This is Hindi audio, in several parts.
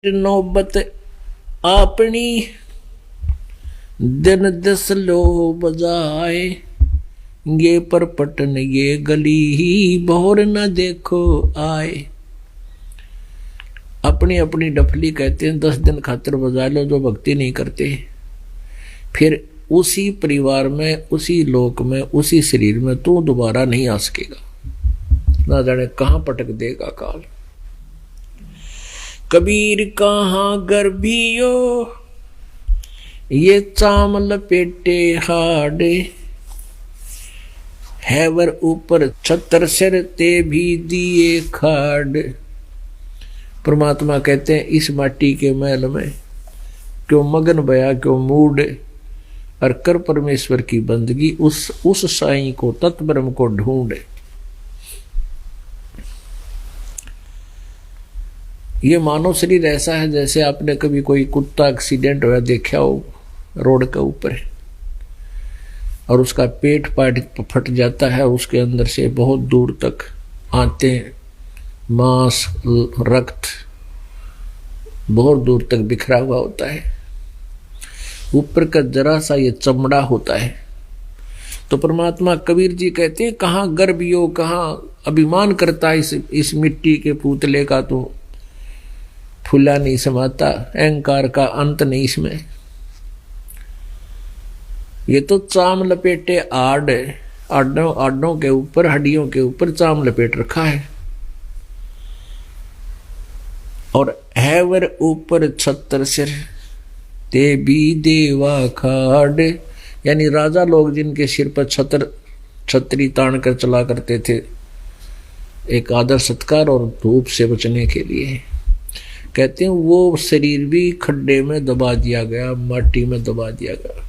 नौबत अपनी दिन दस लो बजाए, ये परपटन ये गली ही भोर न देखो आए। अपनी अपनी डफली कहते हैं 10 दिन खातिर बजा लो जो भक्ति नहीं करते, फिर उसी परिवार में उसी लोक में उसी शरीर में तू दोबारा नहीं आ सकेगा, ना जाने कहां पटक देगा काल। कबीर कहाँ गर्भियो ये चाम लपेटे हाडे, हैवर ऊपर छतर सिर ते भी दिए खाड़। परमात्मा कहते हैं इस माटी के महल में क्यों मगन बया क्यों मूड, और कर परमेश्वर की बंदगी उस साईं को तत्ब्रह्म को ढूंढे। ये मानव शरीर ऐसा है जैसे आपने कभी कोई कुत्ता एक्सीडेंट हुआ देखा हो रोड के ऊपर, और उसका पेट फट जाता है, उसके अंदर से बहुत दूर तक आंतें मांस रक्त बहुत दूर तक बिखरा हुआ होता है, ऊपर का जरा सा ये चमड़ा होता है। तो परमात्मा कबीर जी कहते हैं कहाँ गर्भियो कहाँ अभिमान करता है इस मिट्टी के पुतले का, तो फूला नहीं समाता, अहंकार का अंत नहीं इसमें। ये तो चाम लपेटे आड़, आड़ों के ऊपर हड्डियों के ऊपर चाम लपेट रखा है, और हैवर ऊपर छतर सिर ते भी देवा खाड़। यानी राजा लोग जिनके सिर पर छतरी तान कर चला करते थे एक आदर सत्कार और धूप से बचने के लिए, कहते हैं वो शरीर भी खड्डे में दबा दिया गया, माटी में दबा दिया गया।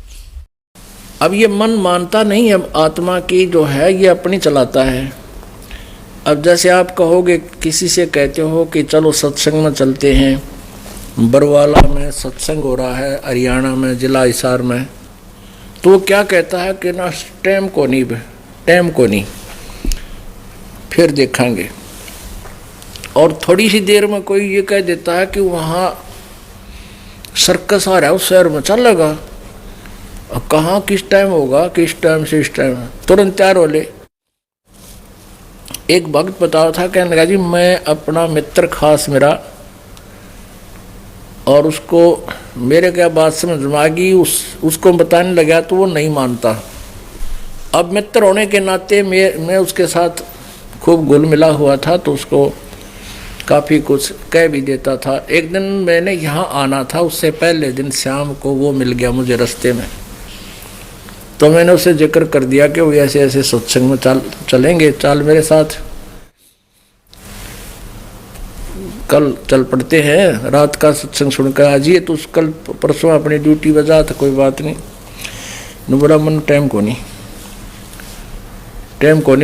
अब ये मन मानता नहीं, अब आत्मा की जो है ये अपनी चलाता है। अब जैसे आप कहोगे किसी से कहते हो कि चलो सत्संग में चलते हैं, बरवाला में सत्संग हो रहा है हरियाणा में जिला हिसार में, तो वो क्या कहता है कि ना टाइम को नहीं फिर देखेंगे। और थोड़ी सी देर में कोई ये कह देता है कि वहाँ सर्कस आ रहा है उस शहर में चलेगा, और कहाँ किस टाइम होगा, किस टाइम से इस टाइम, तुरंत तैयार हो ले। एक भक्त बताया था, कहने लगा जी मैं अपना मित्र खास मेरा, और उसको मेरे क्या बात समझ में आ गई, उसको बताने लगा तो वो नहीं मानता। अब मित्र होने के नाते मैं उसके साथ खूब घुल मिला हुआ था, तो उसको काफ़ी कुछ कह भी देता था। एक दिन मैंने यहाँ आना था, उससे पहले दिन शाम को वो मिल गया मुझे रास्ते में, तो मैंने उसे जिक्र कर दिया कि वो ऐसे ऐसे सत्संग में चलेंगे, चाल मेरे साथ, कल चल पड़ते हैं, रात का सत्संग सुनकर आ जाइए। तो कल परसों अपनी ड्यूटी बजा था, कोई बात नहीं। बोला मन टाइम को नहीं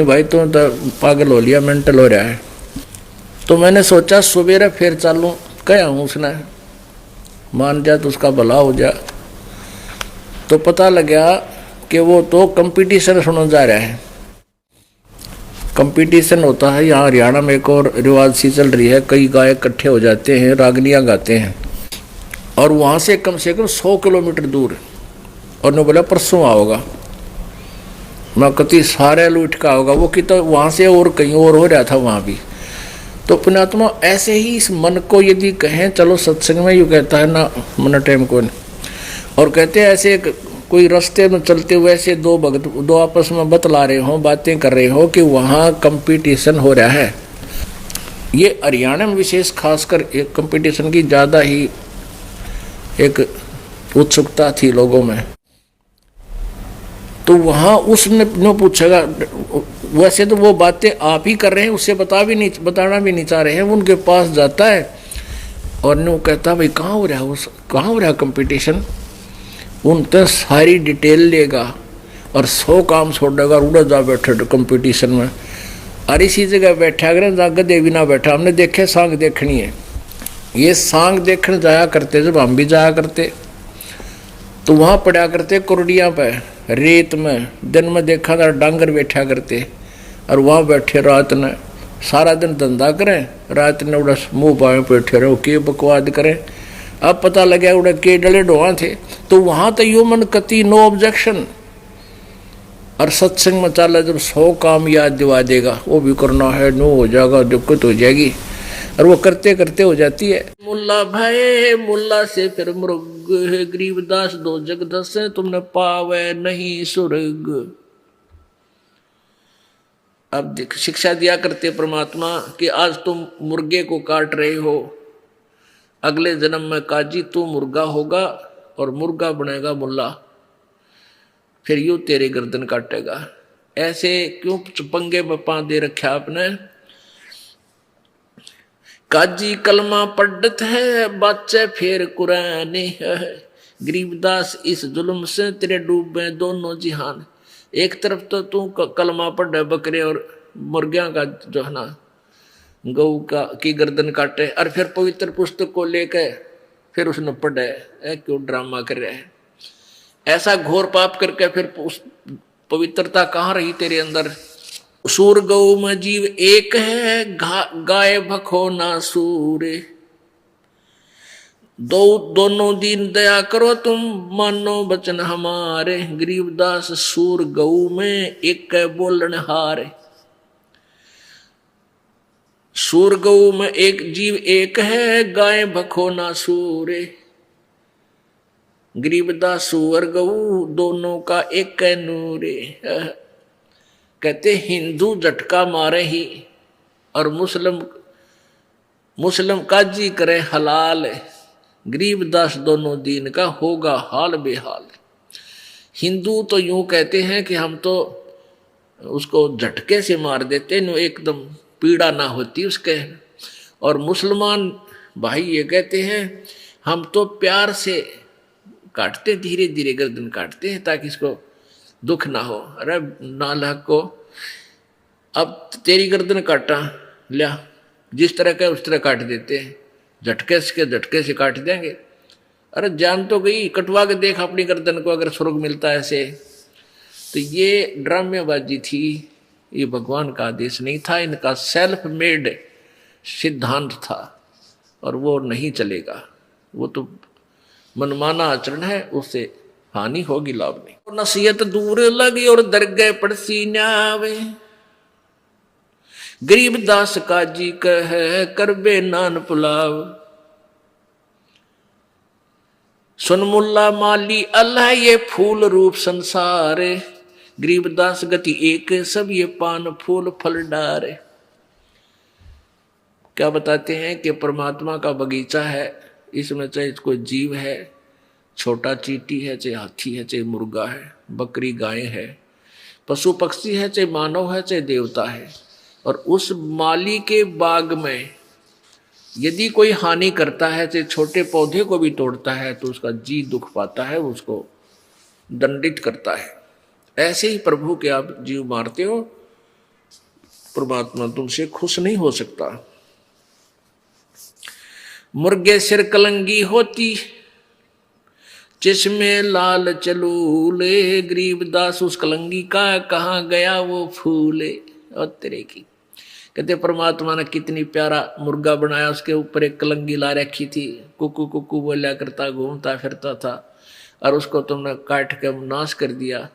भाई, तो पागल हो लिया, मेंटल हो रहा है। तो मैंने सोचा सवेरे फिर चालूँ, कहा हूँ उसने मान जा तो उसका भला हो जा। तो पता लगा कि वो तो कंपटीशन सुनने जा रहा है। कंपटीशन होता है यहाँ हरियाणा में, एक और रिवाज सी चल रही है, कई गायक इकट्ठे हो जाते हैं, रागनियाँ गाते हैं, और वहाँ से कम 100 किलोमीटर दूर। और ने बोला परसों आओगा, मैं कति सारे लूट का होगा वो कि, तो वहाँ से और कहीं और हो रहा था वहाँ भी। तो पुण्यात्मा ऐसे ही इस मन को यदि कहें चलो सत्संग में, यूँ कहता है ना मन टाइम को नहीं, और कहते हैं ऐसे कोई रास्ते में चलते हुए ऐसे दो भक्त दो आपस में बतला रहे हो, बातें कर रहे हो कि वहाँ कंपटीशन हो रहा है। ये हरियाणा में विशेष खासकर एक कंपटीशन की ज़्यादा ही एक उत्सुकता थी लोगों में। तो वहाँ उसने पूछेगा, वैसे तो वो बातें आप ही कर रहे हैं, उससे बताना भी नहीं चाह रहे हैं, वो उनके पास जाता है और नो कहता भाई कहाँ हो रहा है कंपटीशन। उन तो सारी डिटेल लेगा और 100 काम छोड़ देगा, उड़ा जा बैठे कंपटीशन में। और इसी जगह बैठा अगर जाग देवी ना बैठा, हमने देखे सांग देखनी है, ये सांग देखने जाया करते जब हम भी जाया करते, तो वहाँ पड़ा करते कुरडिया पे रेत में, दिन में देखा था डांगर बैठा करते, और वहाँ बैठे रात में सारा दिन धंधा करें, रात ने उड़ा मुंह पाए बैठे रहो, के बकवाद करें। अब पता लगे उड़ा के डले डोहा थे, तो वहां तो ह्यूमन कति नो ऑब्जेक्शन। और सत्संग में चाला जब 100 काम याद दिवा देगा, वो भी करना है, नो हो जाएगा, दिक्कत हो जाएगी, और वो करते करते हो जाती है। मुल्ला भय मुल्ला से फिर मृग, गरीबदास दो जगदस तुमने पावे नहीं सुर्ग। अब शिक्षा दिया करते परमात्मा कि आज तुम मुर्गे को काट रहे हो, अगले जन्म में काजी तू मुर्गा होगा और मुर्गा बनेगा मुल्ला, फिर यूं तेरे गर्दन काटेगा। ऐसे क्यों पंगे में पा दे रखा आपने। काजी कलमा पढ़त है, बच्चे फिर कुरान है। गरीबदास इस जुल्म से तेरे डूबे दोनों जिहान। एक तरफ तो तू कलमा पढ़ बकरे और मुर्गियां का जो है ना गऊ का की गर्दन काटे, और फिर पवित्र पुस्तक को लेकर फिर उसने पढ़े, क्यों ड्रामा कर रहे हैं। ऐसा घोर पाप करके फिर पवित्रता कहाँ रही तेरे अंदर। सूर गौ में जीव एक है, गाय भखो ना सूरे। दोनों दीन दया करो तुम, मानो बचन हमारे। गरीबदास सूर गऊ में एक बोलन हारे। सूर गऊ में एक जीव एक है, गाय भखो ना सूरे। गरीबदास सुअर गऊ दोनों का एक नूरे। कहते हिंदू झटका मारे ही और मुस्लिम काजी करे हलाल। गरीबदास दोनों दीन का होगा हाल बेहाल। हिंदू तो यूं कहते हैं कि हम तो उसको झटके से मार देते, नो एकदम पीड़ा ना होती उसके। और मुसलमान भाई ये कहते हैं हम तो प्यार से काटते, धीरे धीरे गर्दन काटते हैं ताकि इसको दुख ना हो। अरे नालायक को, अब तेरी गर्दन काटा लिया, जिस तरह का उस तरह काट देते हैं, झटके से काट देंगे। अरे जान तो गई, कटवा के देख अपनी गर्दन को, अगर स्वर्ग मिलता है ऐसे। तो ये ड्रामेबाजी थी, ये भगवान का आदेश नहीं था, इनका सेल्फ मेड सिद्धांत था और वो नहीं चलेगा। वो तो मनमाना आचरण है, उससे हानि होगी, लाभ नहीं। नसीहत दूर लगी और दरगह पड़सी न्यावे। गरीबदास काजी कहे करबे नान पुलाव। सुन मुल्ला माली अल्लाह ये फूल रूप संसारे। गरीबदास गति एक सब ये पान फूल फल डारे। क्या बताते हैं कि परमात्मा का बगीचा है, इसमें चाहे कोई जीव है, छोटा चींटी है, चाहे हाथी है, चाहे मुर्गा है, बकरी गाय है, पशु पक्षी है, चाहे मानव है, चाहे देवता है। और उस माली के बाग में यदि कोई हानि करता है, चाहे छोटे पौधे को भी तोड़ता है, तो उसका जी दुख पाता है, उसको दंडित करता है। ऐसे ही प्रभु के आप जीव मारते हो, परमात्मा तुमसे खुश नहीं हो सकता। मुर्गे सिर कलंगी होती, जिसमें लाल चलूले। गरीबदास उस कलंगी का कहाँ गया वो फूले। और तेरे की कहते परमात्मा ने कितनी प्यारा मुर्गा बनाया, उसके ऊपर एक कलंगी ला रखी थी, कुकू कुकू बोला करता घूमता फिरता था, और उसको तुमने काट के नाश कर दिया।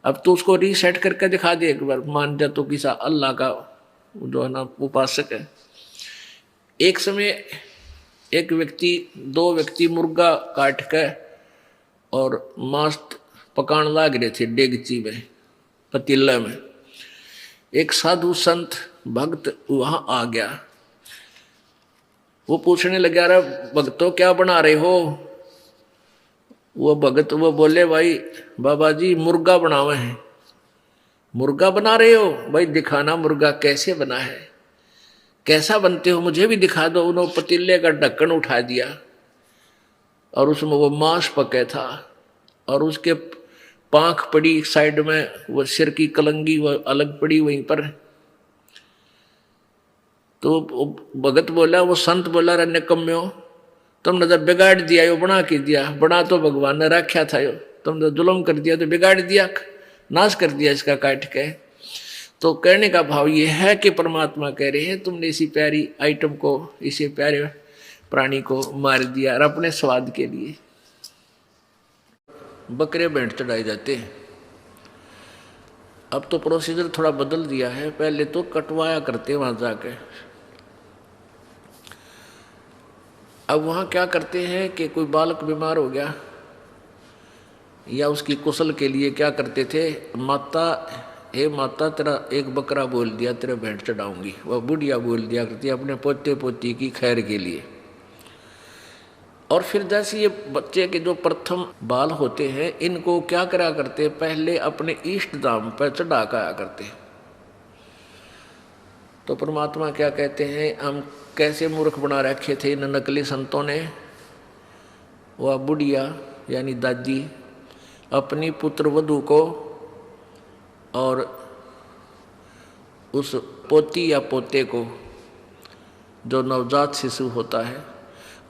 अब तो उसको रीसेट करके दिखा दे एक बार, मान जा तो किसा अल्लाह का जो है ना उपासक है। एक समय एक व्यक्ति, दो व्यक्ति मुर्गा काट के और मांस पकाने लग रहे थे डेगची में, पतीले में। एक साधु संत भक्त वहां आ गया, वो पूछने लगा, रहा भक्तों क्या बना रहे हो। वो भगत वो बोले, भाई बाबा जी मुर्गा बनावे हैं। मुर्गा बना रहे हो, भाई दिखाना मुर्गा कैसे बना है, कैसा बनते हो, मुझे भी दिखा दो। उन्होंने पतीले का ढक्कन उठा दिया और उसमें वो मांस पके था, और उसके पांख पड़ी साइड में, वो सिर की कलंगी वो अलग पड़ी वहीं पर। तो भगत बोला, वो संत बोला, रे निकम्म्यो, तुमने जब बिगाड़ दिया, यो बना के दिया, बना तो भगवान ने रखा था, यो तुमने जुल्म कर दिया, तो बिगाड़ दिया, नाश कर दिया इसका काट के। तो कहने का भाव ये है कि परमात्मा कह रहे हैं तुमने इसी प्यारी आइटम को, इसी प्यारे प्राणी को मार दिया और अपने स्वाद के लिए। बकरे भेंट चढ़ाए जाते हैं। अब तो प्रोसीजर थोड़ा बदल दिया है, पहले तो कटवाया करते वहां जाके। अब वहां क्या करते हैं कि कोई बालक बीमार हो गया या उसकी कुशल के लिए क्या करते थे, माता, हे माता तेरा एक बकरा बोल दिया तेरे भेंट चढ़ाऊंगी। वह बुढ़िया बोल दिया करती अपने पोते पोती की खैर के लिए। और फिर जैसे ये बच्चे के जो प्रथम बाल होते हैं, इनको क्या करा करते, पहले अपने इष्ट धाम पर चढ़ा कर आया करते। तो परमात्मा क्या कहते हैं, हम कैसे मूर्ख बना रखे थे इन नकली संतों ने। वह बुढ़िया यानी दादी अपनी पुत्र वधू को और उस पोती या पोते को जो नवजात शिशु होता है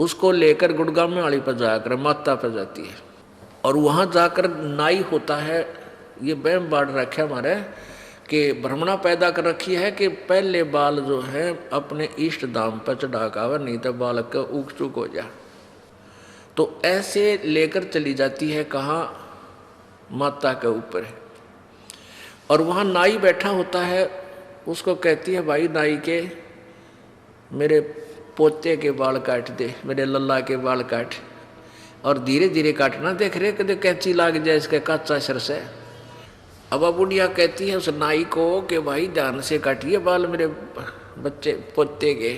उसको लेकर गुड़गाम वाली पर जाकर माता पर जाती है। और वहाँ जाकर नाई होता है, ये वहम बाढ़ रखे हमारे कि भ्रमणा पैदा कर रखी है कि पहले बाल जो है अपने इष्ट धाम पर चढ़ा कर, नहीं तो बालक का उग चुक हो जा। तो ऐसे लेकर चली जाती है कहाँ, माता के ऊपर। और वहाँ नाई बैठा होता है, उसको कहती है भाई नाई के मेरे पोते के बाल काट दे, मेरे लल्ला के बाल काट। और धीरे धीरे काटना, देख रहे कदे कैंची लाग जाए इसके काचा सर से। अब बुढ़िया कहती है उस नाई को कि भाई ध्यान से काटिए बाल मेरे बच्चे पोते के,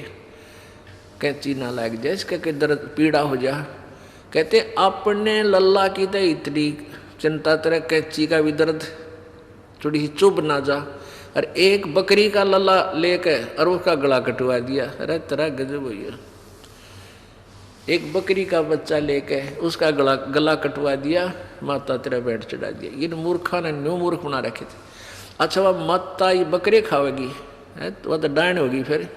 कैंची ना लग जाए इसके कि दर्द पीड़ा हो जा। कहते अपने लल्ला की तो इतनी चिंता, तेरा कैंची का भी दर्द थोड़ी चुभ ना जा। और एक बकरी का लल्ला लेके और उसका गला कटवा दिया। अरे तेरा गजब भैया, एक बकरी का बच्चा लेके उसका गला कटवा दिया, माता तेरा भेंट चढ़ा दिया। इन मूर्खा ने न्यू मूर्ख बना रखे थे। अच्छा वह माता ये बकरे खावेगी, वह तो डायन होगी, फिर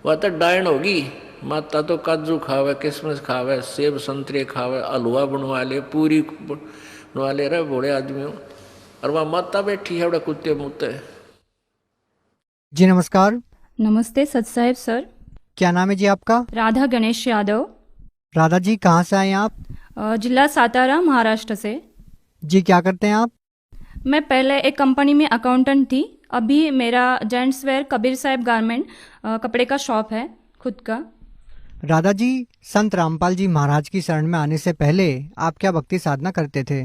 वह तो डायन होगी। माता तो काजू खावे, किशमिश खावे, सेब संतरे खावे, हलवा बनवा ले, पूरी बनवा ले रहे बूढ़े आदमी हो। और वह माता बैठी है बड़ा कुत्ते मुत्ते। जी नमस्कार। नमस्ते सत साहेब सर। क्या नाम है जी आपका? राधा गणेश यादव। राधा जी कहाँ से आए हैं आप? जिला सातारा, महाराष्ट्र से। जी क्या करते हैं आप? मैं पहले एक कंपनी में अकाउंटेंट थी। अभी मेरा जेंट्स वेयर कबीर साहब गारमेंट कपड़े का शॉप है खुद का। राधा जी, संत रामपाल जी महाराज की शरण में आने से पहले आप क्या भक्ति साधना करते थे?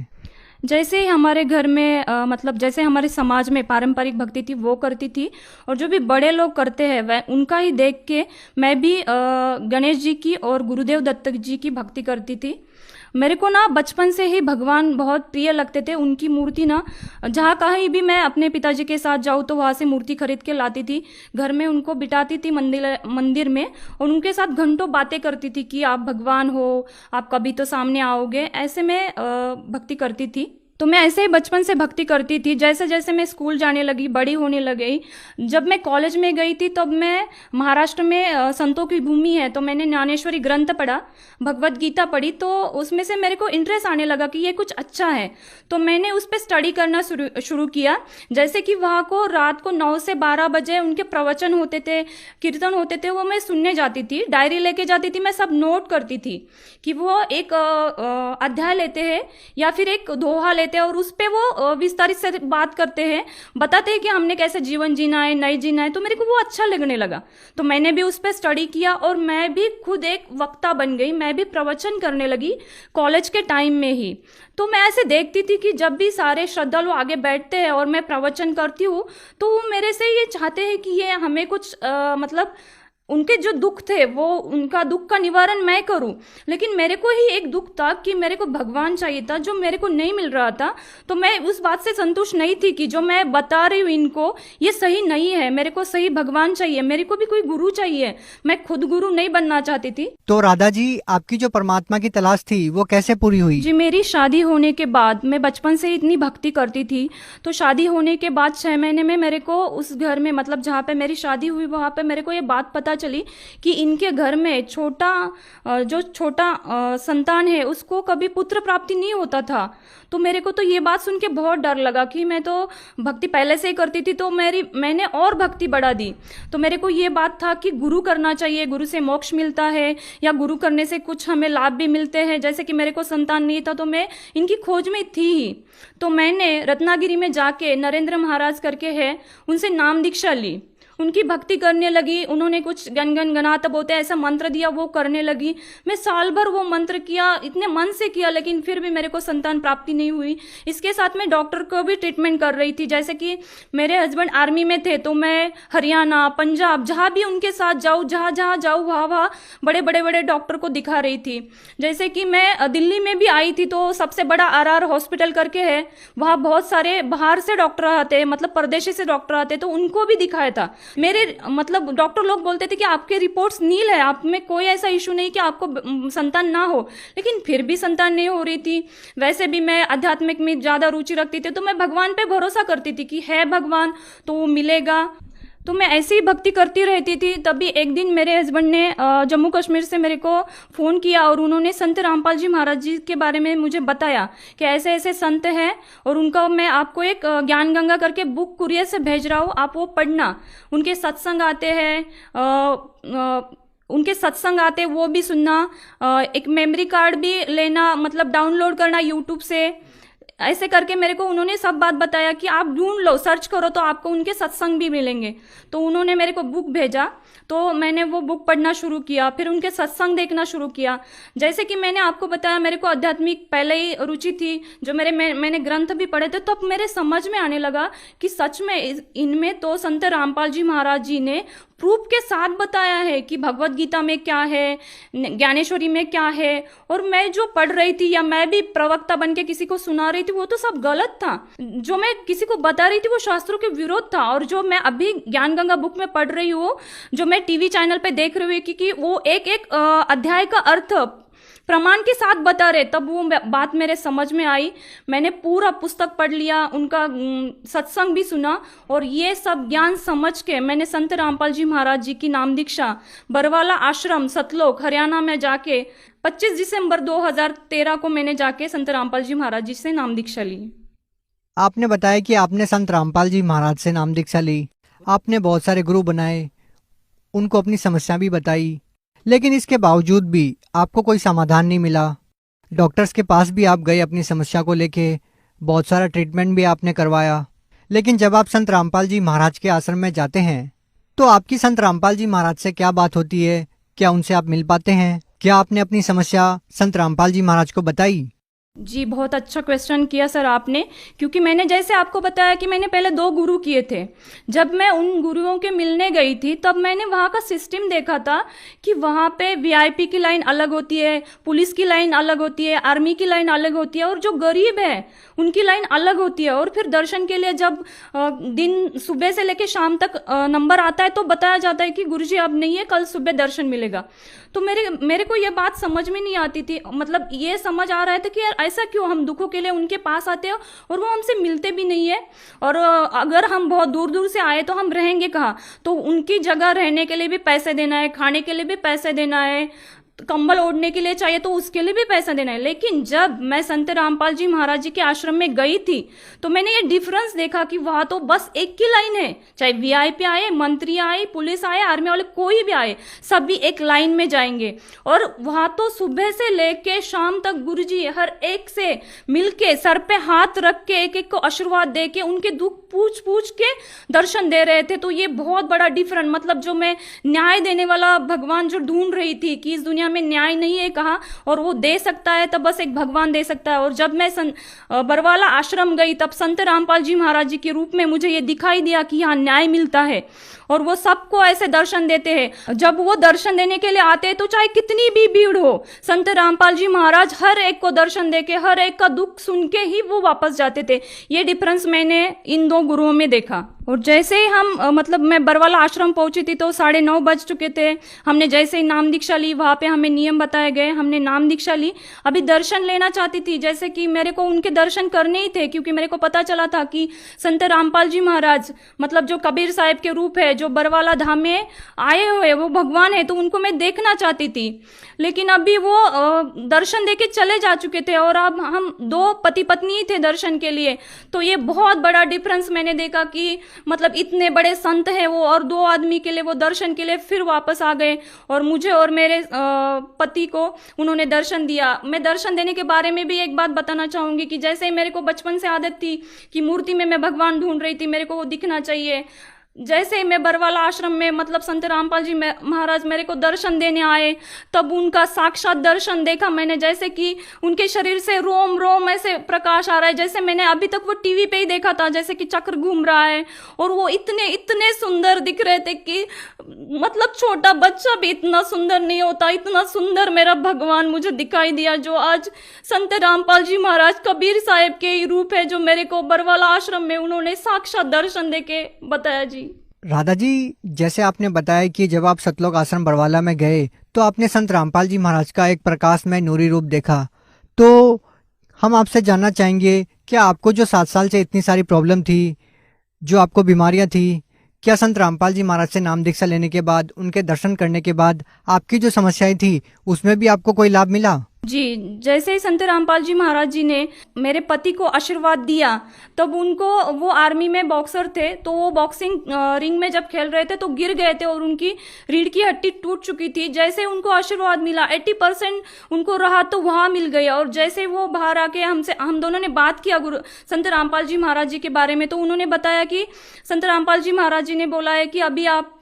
जैसे हमारे घर में मतलब जैसे हमारे समाज में पारंपरिक भक्ति थी वो करती थी, और जो भी बड़े लोग करते हैं वह उनका ही देख के मैं भी गणेश जी की और गुरुदेव दत्त जी की भक्ति करती थी। मेरे को ना बचपन से ही भगवान बहुत प्रिय लगते थे। उनकी मूर्ति ना जहाँ कहीं भी मैं अपने पिताजी के साथ जाऊँ तो वहाँ से मूर्ति खरीद के लाती थी, घर में उनको बिठाती थी मंदिर में, और उनके साथ घंटों बातें करती थी कि आप भगवान हो, आप कभी तो सामने आओगे। ऐसे में भक्ति करती थी। तो मैं ऐसे ही बचपन से भक्ति करती थी। जैसे जैसे मैं स्कूल जाने लगी, बड़ी होने लगी, जब मैं कॉलेज में गई थी तब मैं महाराष्ट्र में संतों की भूमि है तो मैंने ज्ञानेश्वरी ग्रंथ पढ़ा, भगवत गीता पढ़ी। तो उसमें से मेरे को इंटरेस्ट आने लगा कि ये कुछ अच्छा है, तो मैंने उस पर स्टडी करना शुरू किया। जैसे कि वहाँ को रात को 9 से 12 बजे उनके प्रवचन होते थे, कीर्तन होते थे, वो मैं सुनने जाती थी, डायरी लेके जाती थी, मैं सब नोट करती थी कि वो एक अध्याय लेते हैं या फिर एक दोहा लेते हैं और उस पे वो विस्तारित से बात करते हैं, बताते हैं कि हमने कैसे जीवन जीना है, नहीं जीना है। तो मेरे को वो अच्छा लगने लगा, तो मैंने भी उस पे स्टडी किया और मैं भी खुद एक वक्ता बन गई। मैं भी प्रवचन करने लगी कॉलेज के टाइम में ही। तो मैं ऐसे देखती थी कि जब भी सारे श्रद्धालु आगे बैठते हैं और मैं प्रवचन करती हूँ तो वो मेरे से ये चाहते हैं कि ये हमें कुछ मतलब उनके जो दुख थे वो उनका दुख का निवारण मैं करूं। लेकिन मेरे को ही एक दुख था कि मेरे को भगवान चाहिए था जो मेरे को नहीं मिल रहा था। तो मैं उस बात से संतुष्ट नहीं थी कि जो मैं बता रही हूँ इनको ये सही नहीं है, मेरे को सही भगवान चाहिए, मेरे को भी कोई गुरु चाहिए, मैं खुद गुरु नहीं बनना चाहती थी। तो राधा जी, आपकी जो परमात्मा की तलाश थी वो कैसे पूरी हुई? जी, मेरी शादी होने के बाद, मैं बचपन से इतनी भक्ति करती थी, तो शादी होने के बाद 6 महीने में मेरे को उस घर में मतलब जहाँ पे मेरी शादी हुई वहाँ पे मेरे को ये बात पता चली कि इनके घर में जो छोटा संतान है उसको कभी पुत्र प्राप्ति नहीं होता था। तो मेरे को तो ये बात सुन के बहुत डर लगा कि मैं तो भक्ति पहले से ही करती थी, तो मैंने और भक्ति बढ़ा दी। तो मेरे को ये बात था कि गुरु करना चाहिए, गुरु से मोक्ष मिलता है या गुरु करने से कुछ हमें लाभ भी मिलते हैं। जैसे कि मेरे को संतान नहीं था तो मैं इनकी खोज में थी ही, तो मैंने रत्नागिरी में जाके नरेंद्र महाराज करके है उनसे नाम दीक्षा ली, उनकी भक्ति करने लगी। उन्होंने कुछ गन गन गनात बोलते ऐसा मंत्र दिया, वो करने लगी। मैं साल भर वो मंत्र किया, इतने मन से किया, लेकिन फिर भी मेरे को संतान प्राप्ति नहीं हुई। इसके साथ मैं डॉक्टर को भी ट्रीटमेंट कर रही थी। जैसे कि मेरे हस्बैंड आर्मी में थे तो मैं हरियाणा, पंजाब, जहाँ भी उनके साथ जाऊँ, जहाँ जाऊँ वहाँ बड़े डॉक्टर को दिखा रही थी। जैसे कि मैं दिल्ली में भी आई थी तो सबसे बड़ा RR हॉस्पिटल करके है, वहाँ बहुत सारे बाहर से डॉक्टर आते, मतलब परदेशी से डॉक्टर आते, तो उनको भी दिखाया था। मेरे मतलब डॉक्टर लोग बोलते थे कि आपके रिपोर्ट्स नील है, आप में कोई ऐसा इशू नहीं कि आपको संतान ना हो, लेकिन फिर भी संतान नहीं हो रही थी। वैसे भी मैं आध्यात्मिक में ज़्यादा रुचि रखती थी, तो मैं भगवान पे भरोसा करती थी कि है भगवान तो वो मिलेगा। तो मैं ऐसी ही भक्ति करती रहती थी। तभी एक दिन मेरे हस्बैंड ने जम्मू कश्मीर से मेरे को फ़ोन किया और उन्होंने संत रामपाल जी महाराज जी के बारे में मुझे बताया कि ऐसे ऐसे संत हैं और उनका मैं आपको एक ज्ञान गंगा करके बुक कुरियर से भेज रहा हूँ, आप वो पढ़ना। उनके सत्संग आते हैं, उनके सत्संग आते वो भी सुनना, एक मेमोरी कार्ड भी लेना, मतलब डाउनलोड करना यूट्यूब से। ऐसे करके मेरे को उन्होंने सब बात बताया कि आप ढूंढ लो, सर्च करो तो आपको उनके सत्संग भी मिलेंगे। तो उन्होंने मेरे को बुक भेजा, तो मैंने वो बुक पढ़ना शुरू किया, फिर उनके सत्संग देखना शुरू किया। जैसे कि मैंने आपको बताया मेरे को आध्यात्मिक पहले ही रुचि थी, जो मैंने ग्रंथ भी पढ़े थे, तो अब मेरे समझ में आने लगा कि सच में इनमें तो संत रामपाल जी महाराज जी ने प्रूफ के साथ बताया है कि भगवत गीता में क्या है, ज्ञानेश्वरी में क्या है। और मैं जो पढ़ रही थी या मैं भी प्रवक्ता बन के किसी को सुना रही थी, वो तो सब गलत था। जो मैं किसी को बता रही थी वो शास्त्रों के विरोध था। और जो मैं अभी ज्ञान गंगा बुक में पढ़ रही हूँ, जो मैं टीवी चैनल पे देख रही हूँ कि वो एक अध्याय का अर्थ प्रमाण के साथ बता रहे, तब वो बात मेरे समझ में आई। मैंने पूरा पुस्तक पढ़ लिया, उनका सत्संग भी सुना, और ये सब ज्ञान समझ के मैंने संत रामपाल जी महाराज जी की नाम दीक्षा बरवाला आश्रम सतलोक हरियाणा में जाके 25 दिसंबर 2013 को मैंने जाके संत रामपाल जी महाराज जी से नाम दीक्षा ली। आपने बताया कि आपने संत रामपाल जी महाराज से नाम दीक्षा ली, आपने बहुत सारे गुरु बनाए, उनको अपनी समस्या भी बताई, लेकिन इसके बावजूद भी आपको कोई समाधान नहीं मिला। डॉक्टर्स के पास भी आप गए अपनी समस्या को लेके, बहुत सारा ट्रीटमेंट भी आपने करवाया, लेकिन जब आप संत रामपाल जी महाराज के आश्रम में जाते हैं तो आपकी संत रामपाल जी महाराज से क्या बात होती है? क्या उनसे आप मिल पाते हैं? क्या आपने अपनी समस्या संत रामपाल जी महाराज को बताई? जी, बहुत अच्छा क्वेश्चन किया सर आपने, क्योंकि मैंने जैसे आपको बताया कि मैंने पहले 2 गुरु किए थे। जब मैं उन गुरुओं के मिलने गई थी तब मैंने वहाँ का सिस्टम देखा था कि वहाँ पे VIP की लाइन अलग होती है, पुलिस की लाइन अलग होती है, आर्मी की लाइन अलग होती है, और जो गरीब है उनकी लाइन अलग होती है। और फिर दर्शन के लिए जब दिन सुबह से लेकर शाम तक नंबर आता है तो बताया जाता है कि गुरुजी अब नहीं है, कल सुबह दर्शन मिलेगा। तो मेरे को ये बात समझ में नहीं आती थी। मतलब ये समझ आ रहा था कि यार ऐसा क्यों, हम दुखों के लिए उनके पास आते हैं और वो हमसे मिलते भी नहीं है, और अगर हम बहुत दूर दूर से आए तो हम रहेंगे कहाँ? तो उनकी जगह रहने के लिए भी पैसे देना है, खाने के लिए भी पैसे देना है, कंबल ओढ़ने के लिए चाहिए तो उसके लिए भी पैसा देना है। लेकिन जब मैं संत रामपाल जी महाराज जी के आश्रम में गई थी तो मैंने ये डिफरेंस देखा कि वहां तो बस एक की लाइन है, चाहे VIP आए, मंत्री आए, पुलिस आए, आर्मी वाले कोई भी आए, सभी एक लाइन में जाएंगे। और वहां तो सुबह से लेके शाम तक गुरुजी हर एक से मिलके सर पे हाथ रख के एक एक को आशीर्वाद दे के उनके दुख पूछ पूछ के दर्शन दे रहे थे। तो ये बहुत बड़ा डिफरेंट, मतलब जो मैं न्याय देने वाला भगवान जो ढूंढ रही थी कि इस दुनिया में न्याय नहीं है कहाँ, और वो दे सकता है तब बस एक भगवान दे सकता है। और जब मैं बरवाला आश्रम गई तब संत रामपाल जी महाराज जी के रूप में मुझे ये दिखाई दिया कि यहाँ न्याय मिलता है और वो सबको ऐसे दर्शन देते हैं। जब वो दर्शन देने के लिए आते हैं तो चाहे कितनी भी भीड़ हो, संत रामपाल जी महाराज हर एक को दर्शन देके हर एक का दुख सुन के ही वो वापस जाते थे। ये डिफरेंस मैंने इन 2 गुरुओं में देखा। और जैसे ही हम मतलब मैं बरवाला आश्रम पहुंची थी तो 9:30 बज चुके थे। हमने जैसे ही नाम दीक्षा ली, वहां पे हमें नियम बताए गए, हमने नाम दीक्षा ली। अभी दर्शन लेना चाहती थी, जैसे कि मेरे को उनके दर्शन करने ही थे, क्योंकि मेरे को पता चला था कि संत रामपाल जी महाराज मतलब जो कबीर साहिब के रूप है, जो बरवाला धाम में आए हुए वो भगवान है, तो उनको मैं देखना चाहती थी। लेकिन अभी वो दर्शन देके चले जा चुके थे और अब हम 2 पति पत्नी ही थे दर्शन के लिए। तो ये बहुत बड़ा डिफरेंस मैंने देखा कि मतलब इतने बड़े संत हैं वो, और 2 आदमी के लिए वो दर्शन के लिए फिर वापस आ गए और मुझे और मेरे पति को उन्होंने दर्शन दिया। मैं दर्शन देने के बारे में भी एक बात बताना चाहूंगी कि जैसे मेरे को बचपन से आदत थी कि मूर्ति में मैं भगवान ढूंढ रही थी, मेरे को वो दिखना चाहिए। जैसे ही मैं बरवाला आश्रम में मतलब संत रामपाल जी महाराज मेरे को दर्शन देने आए, तब उनका साक्षात दर्शन देखा मैंने, जैसे कि उनके शरीर से रोम रोम ऐसे प्रकाश आ रहा है, जैसे मैंने अभी तक वो टीवी पे ही देखा था, जैसे कि चक्र घूम रहा है। और वो इतने इतने सुंदर दिख रहे थे कि मतलब छोटा बच्चा भी इतना सुंदर नहीं होता, इतना सुंदर मेरा भगवान मुझे दिखाई दिया, जो आज संत रामपाल जी महाराज कबीर साहब के ही रूप है, जो मेरे को बरवाला आश्रम में उन्होंने साक्षात दर्शन देके बताया जी। राधा जी, जैसे आपने बताया कि जब आप सतलोक आश्रम बरवाला में गए तो आपने संत रामपाल जी महाराज का एक प्रकाशमय नूरी रूप देखा, तो हम आपसे जानना चाहेंगे क्या आपको जो 7 साल से इतनी सारी प्रॉब्लम थी, जो आपको बीमारियां थी, क्या संत रामपाल जी महाराज से नाम दीक्षा लेने के बाद, उनके दर्शन करने के बाद आपकी जो समस्याएं थी उसमें भी आपको कोई लाभ मिला? जी, जैसे ही संत रामपाल जी महाराज जी ने मेरे पति को आशीर्वाद दिया, तब उनको, वो आर्मी में बॉक्सर थे, तो वो बॉक्सिंग रिंग में जब खेल रहे थे तो गिर गए थे और उनकी रीढ़ की हड्डी टूट चुकी थी। जैसे उनको आशीर्वाद मिला, 80% उनको राहत तो वहां मिल गई। और जैसे वो बाहर आके हम दोनों ने बात किया गुरु संत रामपाल जी महाराज जी के बारे में, तो उन्होंने बताया कि संत रामपाल जी महाराज जी ने बोला है कि अभी आप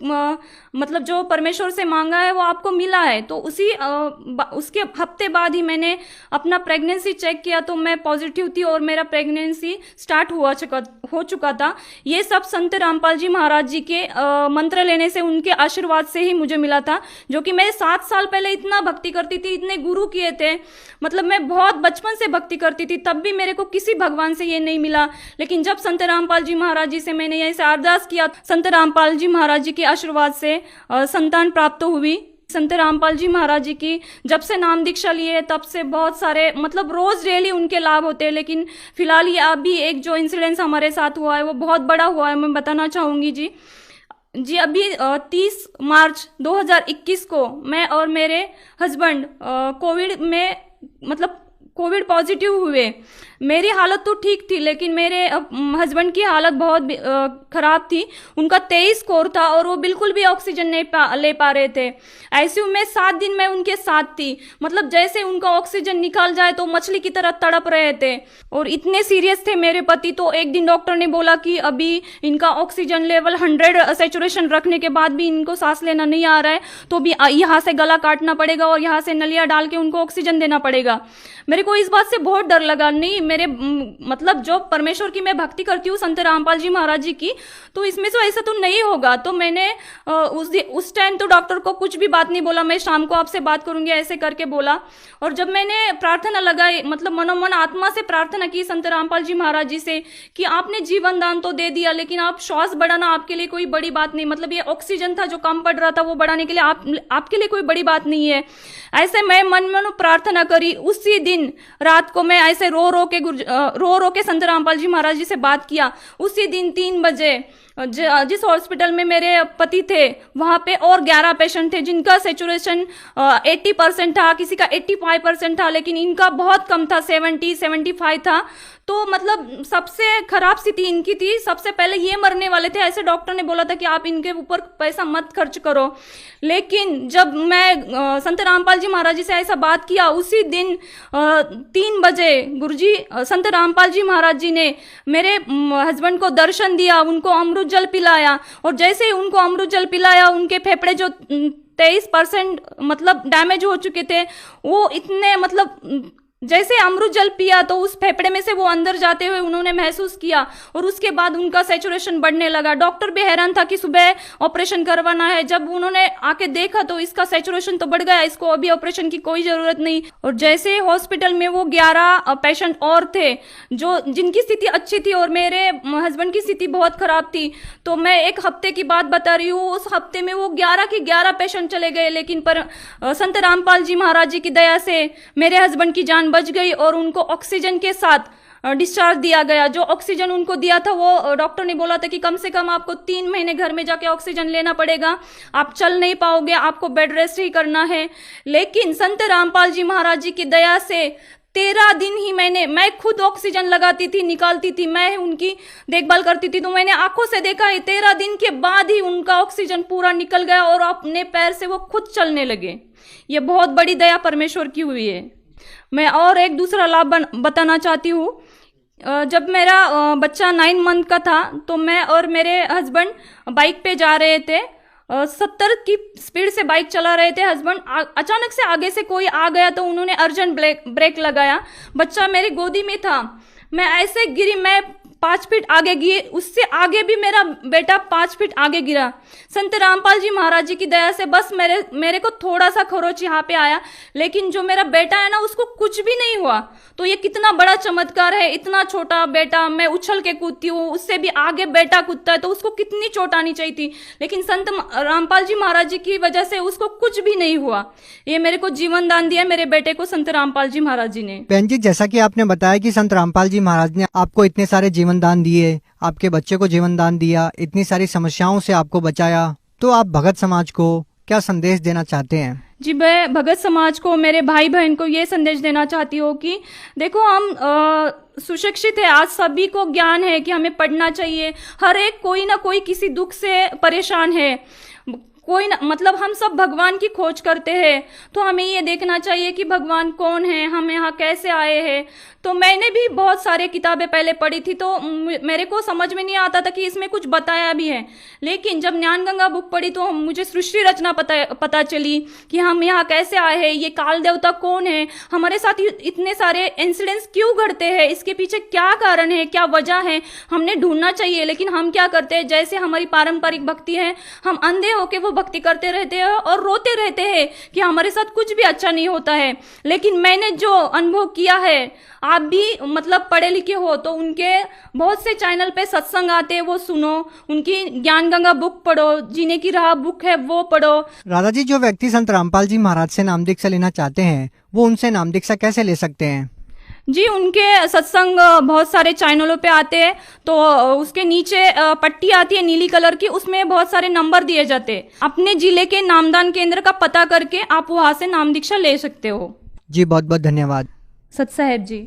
मतलब जो परमेश्वर से मांगा है वो आपको मिला है। तो उसके हफ्ते बाद ही मैंने अपना प्रेगनेंसी चेक किया, तो मैं पॉजिटिव थी और मेरा प्रेगनेंसी स्टार्ट हो चुका था। ये सब संत रामपाल जी महाराज जी के मंत्र लेने से, उनके आशीर्वाद से ही मुझे मिला था, जो कि मैं 7 साल पहले इतना भक्ति करती थी, इतने गुरु किए थे, मतलब मैं बहुत बचपन से भक्ति करती थी, तब भी मेरे को किसी भगवान से ये नहीं मिला। लेकिन जब संत रामपाल जी महाराज जी से मैंने यहीं से अरदास किया, संत रामपाल जी महाराज जी के आशीर्वाद से संतान प्राप्त हुई। संत रामपाल जी महाराज जी की जब से नाम दीक्षा लिए तब से बहुत सारे, मतलब रोज डेली उनके लाभ होते हैं। लेकिन फिलहाल ये अभी एक जो इंसिडेंस हमारे साथ हुआ है वो बहुत बड़ा हुआ है, मैं बताना चाहूंगी जी। अभी 30 मार्च 2021 को मैं और मेरे हस्बैंड कोविड में, मतलब कोविड पॉजिटिव हुए। मेरी हालत तो ठीक थी, लेकिन मेरे हस्बैंड की हालत बहुत खराब थी। उनका 23 स्कोर था और वो बिल्कुल भी ऑक्सीजन नहीं ले पा रहे थे। आईसीयू में 7 दिन मैं उनके साथ थी, मतलब जैसे उनका ऑक्सीजन निकाल जाए तो मछली की तरह तड़प रहे थे और इतने सीरियस थे मेरे पति। तो एक दिन डॉक्टर ने बोला कि अभी इनका ऑक्सीजन लेवल 100 सैचुरेशन रखने के बाद भी इनको सांस लेना नहीं आ रहा है, तो भी यहाँ से गला काटना पड़ेगा और यहाँ से नलिया डाल के उनको ऑक्सीजन देना पड़ेगा। मेरे को इस बात से बहुत डर लगा। नहीं, मेरे मतलब जो परमेश्वर की मैं भक्ति करती हूँ संत रामपाल जी महाराज जी की, तो इसमें से ऐसा तो नहीं होगा। तो मैंने उस टाइम तो डॉक्टर को कुछ भी बात नहीं बोला, मैं शाम को आपसे बात करूंगी ऐसे करके बोला। और जब मैंने प्रार्थना लगाई, मतलब मनोमन आत्मा से प्रार्थना की संत रामपाल जी महाराज जी से कि आपने जीवन दान तो दे दिया, लेकिन आप श्वास बढ़ाना आपके लिए कोई बड़ी बात नहीं, मतलब ये ऑक्सीजन था जो कम पड़ रहा था वो बढ़ाने के लिए आपके लिए कोई बड़ी बात नहीं है। ऐसे मैं मन प्रार्थना करी। उसी दिन रात को मैं ऐसे रो रो के संत रामपाल जी महाराज जी से बात किया। उसी दिन 3 बजे जिस हॉस्पिटल में मेरे पति थे वहां पे और 11 पेशेंट थे जिनका सैचुरेशन 80% था, किसी का 85% था, लेकिन इनका बहुत कम था, 70-75 था। तो मतलब सबसे खराब स्थिति इनकी थी, सबसे पहले ये मरने वाले थे। ऐसे डॉक्टर ने बोला था कि आप इनके ऊपर पैसा मत खर्च करो। लेकिन जब मैं संत रामपाल जी महाराज जी से ऐसा बात किया, उसी दिन 3 बजे गुरुजी संत रामपाल जी महाराज जी ने मेरे हस्बैंड को दर्शन दिया, उनको अमृत जल पिलाया। और जैसे ही उनको अमृत जल पिलाया, उनके फेफड़े जो 23% मतलब डैमेज हो चुके थे, वो इतने, मतलब जैसे अमृत जल पिया तो उस फेफड़े में से वो अंदर जाते हुए उन्होंने महसूस किया और उसके बाद उनका सैचुरेशन बढ़ने लगा। डॉक्टर भी हैरान था कि सुबह ऑपरेशन करवाना है। जब उन्होंने आके देखा तो इसका सैचुरेशन तो बढ़ गया, इसको अभी ऑपरेशन की कोई जरूरत नहीं। और जैसे हॉस्पिटल में वो 11 पेशेंट और थे जो जिनकी स्थिति अच्छी थी और मेरे हस्बैंड की स्थिति बहुत खराब थी। तो मैं 1 हफ्ते की बात बता रही हूँ, उस हफ्ते में वो 11 के 11 पेशेंट चले गए। लेकिन पर संत रामपाल जी महाराज जी की दया से मेरे हस्बैंड की जान बच गई और उनको ऑक्सीजन के साथ डिस्चार्ज दिया गया। जो ऑक्सीजन उनको दिया था वो डॉक्टर ने बोला था कि कम से कम आपको 3 महीने घर में जाके ऑक्सीजन लेना पड़ेगा, आप चल नहीं पाओगे, आपको बेड रेस्ट ही करना है। लेकिन संत रामपाल जी महाराज जी की दया से 13 दिन ही मैं खुद ऑक्सीजन लगाती थी, निकालती थी, मैं उनकी देखभाल करती थी, तो मैंने आंखों से देखा है 13 दिन के बाद ही उनका ऑक्सीजन पूरा निकल गया और अपने पैर से वो खुद चलने लगे। ये बहुत बड़ी दया परमेश्वर की हुई है। मैं और एक दूसरा लाभ बताना चाहती हूँ। जब मेरा बच्चा 9 मंथ का था तो मैं और मेरे हस्बैंड बाइक पे जा रहे थे, 70 की स्पीड से बाइक चला रहे थे। हस्बैंड अचानक से आगे से कोई आ गया तो उन्होंने अर्जेंट ब्रेक लगाया। बच्चा मेरी गोदी में था, मैं ऐसे गिरी, मैं 5 फीट आगे गिरी, उससे आगे भी मेरा बेटा 5 फीट आगे गिरा। संत रामपाल जी महाराज जी की दया से बस मेरे को थोड़ा सा खरोच यहाँ पे आया, लेकिन जो मेरा बेटा है ना उसको कुछ भी नहीं हुआ। तो ये कितना बड़ा चमत्कार है। इतना छोटा बेटा, मैं उछल के कूदती हूँ, उससे भी आगे बेटा कूदता है तो उसको कितनी चोट आनी चाहिए थी, लेकिन संत रामपाल जी महाराज जी की वजह से उसको कुछ भी नहीं हुआ। ये मेरे को जीवन दान दिया मेरे बेटे को संत रामपाल जी महाराज जी ने। बहन जी, जैसा कि आपने बताया कि संत रामपाल जी महाराज ने आपको इतने सारे जीवन दान दिए, आपके बच्चे को जीवन दान दिया, इतनी सारी समस्याओं से आपको बचाया, तो आप भगत समाज को क्या संदेश देना चाहते हैं? जी, मैं भगत समाज को, मेरे भाई बहन को ये संदेश देना चाहती हूँ कि देखो, हम सुशिक्षित है, आज सभी को ज्ञान है कि हमें पढ़ना चाहिए। हर एक कोई ना कोई किसी दुख से परेशान है, कोई ना, मतलब हम सब भगवान की खोज करते हैं, तो हमें ये देखना चाहिए कि भगवान कौन है, हम यहाँ कैसे आए हैं। तो मैंने भी बहुत सारे किताबें पहले पढ़ी थी, तो मेरे को समझ में नहीं आता था कि इसमें कुछ बताया भी है। लेकिन जब ज्ञान गंगा बुक पढ़ी तो मुझे सृष्टि रचना पता चली कि हम यहाँ कैसे आए हैं, ये काल देवता कौन है, हमारे साथ इतने सारे इंसिडेंट्स क्यों घटते हैं, इसके पीछे क्या कारण है, क्या वजह है, हमने ढूंढना चाहिए। लेकिन हम क्या करते हैं, जैसे हमारी पारंपरिक भक्ति है, हम अंधे होके वो भक्ति करते रहते हैं और रोते रहते हैं कि हमारे साथ कुछ भी अच्छा नहीं होता है। लेकिन मैंने जो अनुभव किया है, आप भी मतलब पढ़े लिखे हो तो उनके बहुत से चैनल पे सत्संग आते हैं, वो सुनो, उनकी ज्ञान गंगा बुक पढ़ो, जीने की राह बुक है वो पढ़ो। राधा जी, जो व्यक्ति संत रामपाल जी महाराज से नाम दीक्षा लेना चाहते हैं वो उनसे नाम दीक्षा कैसे ले सकते हैं? जी, उनके सत्संग बहुत सारे चैनलों पे आते हैं, तो उसके नीचे पट्टी आती है नीली कलर की, उसमें बहुत सारे नंबर दिए जाते हैं। अपने जिले के नामदान केंद्र का पता करके आप वहां से नाम दीक्षा ले सकते हो। जी, बहुत बहुत धन्यवाद। सत साहेब जी।